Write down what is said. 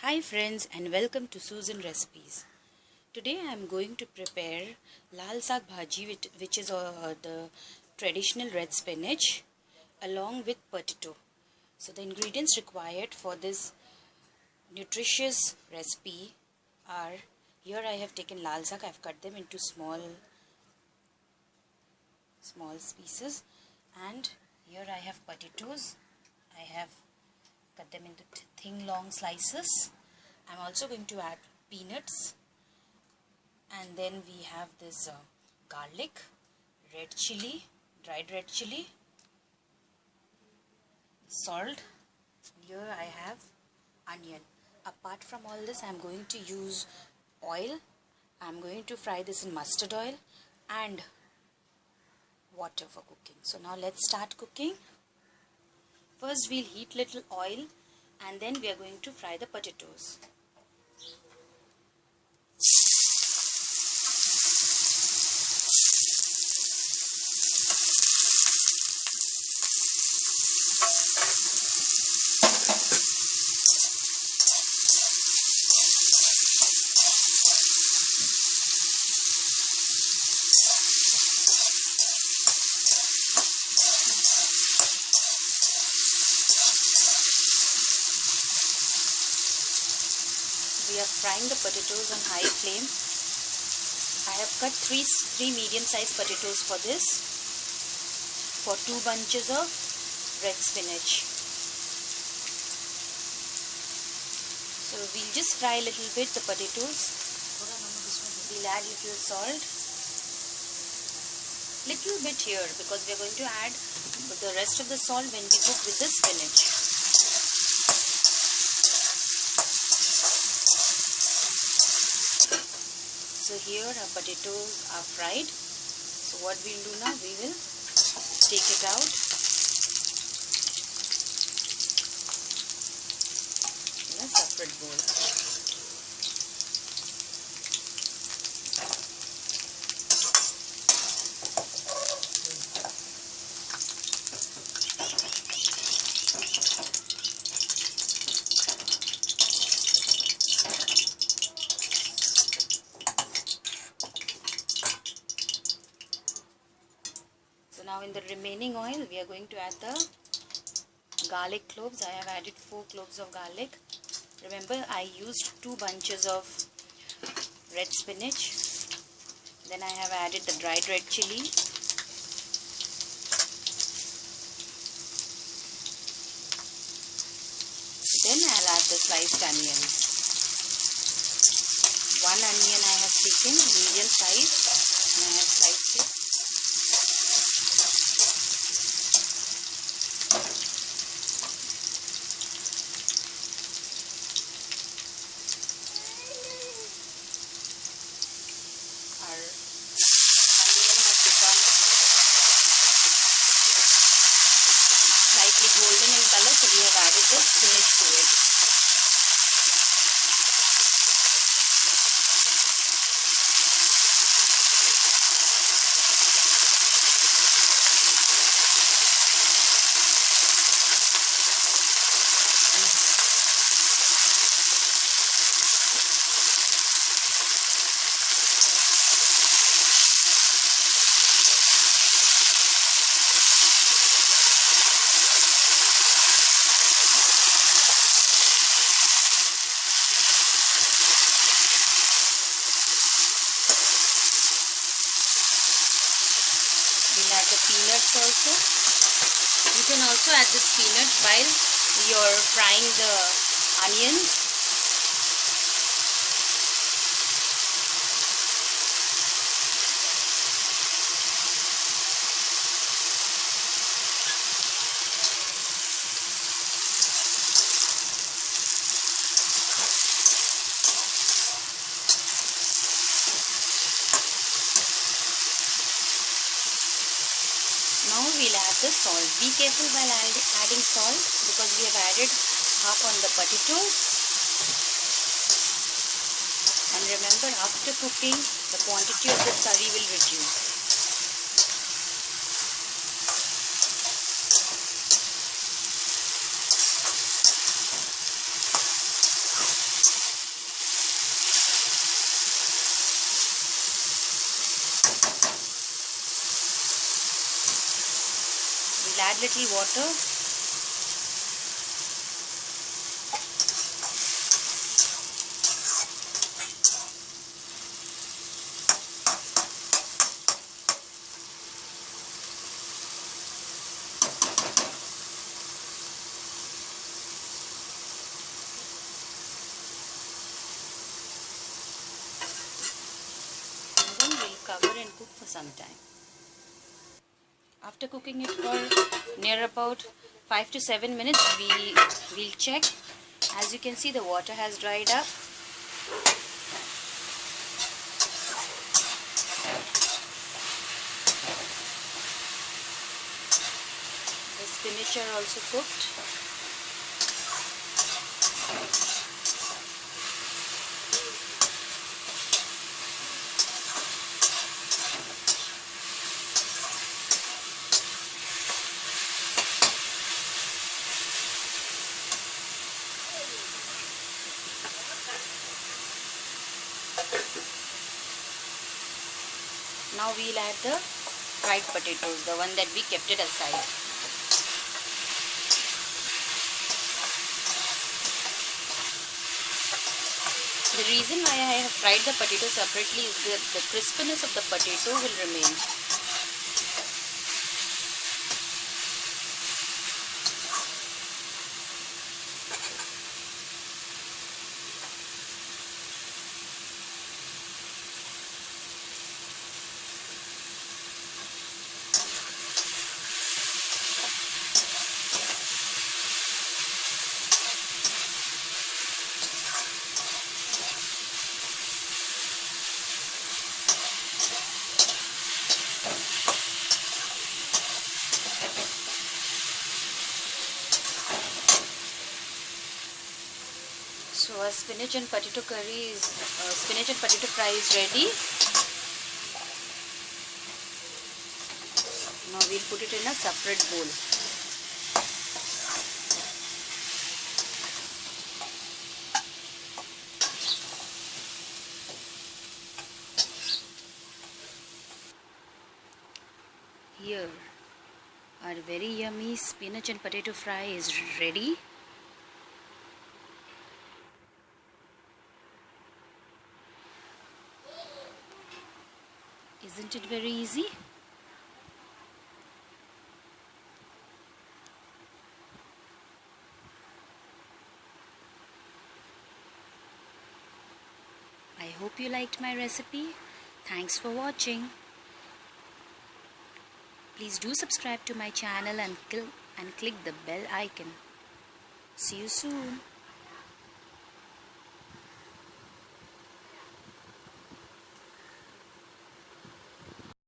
Hi friends and welcome to Susan Recipes. Today I am going to prepare Lal Saag bhaji which is the traditional red spinach along with potato. So the ingredients required for this nutritious recipe are, here I have taken Lal Saag. I have cut them into small pieces, and here I have potatoes. I have cut them into thin long slices. I'm also going to add peanuts, and then we have this garlic, red chili, dried red chili, salt. Here I have onion. Apart from all this, I'm going to use oil. I'm going to fry this in mustard oil and water for cooking. So now let's start cooking. First we'll heat little oil, and then we are going to fry the potatoes. We are frying the potatoes on high flame. I have cut three medium-sized potatoes for this, for 2 bunches of red spinach. So we'll just fry a little bit the potatoes. We'll add little salt, little bit here, because we are going to add the rest of the salt when we cook with the spinach. So here our potatoes are fried. So what we'll do now, we will take it out in a separate bowl. Now in the remaining oil, we are going to add the garlic cloves. I have added 4 cloves of garlic. Remember, I used 2 bunches of red spinach. Then I have added the dried red chili. Then I'll add the sliced onions. 1 onion I have taken, medium size, and I have sliced it. Slightly golden in color, so we have added the spinach to it. We'll add the peanuts also. You can also add this peanut while you're frying the onions. Now we'll add the salt. Be careful while adding salt, because we have added half on the potatoes. And remember, after cooking, the quantity of the curry will reduce. add little water. And then we'll cover and cook for some time. After cooking it for near about 5 to 7 minutes, we'll check. As you can see, the water has dried up. The spinach are also cooked. Now we'll add the fried potatoes, the one that we kept it aside. The reason why I have fried the potato separately is that the crispiness of the potato will remain. So our spinach and potato curry is spinach and potato fry is ready. Now we'll put it in a separate bowl. Here, our very yummy spinach and potato fry is ready. Isn't it very easy? I hope you liked my recipe. Thanks for watching. Please do subscribe to my channel and click the bell icon. See you soon.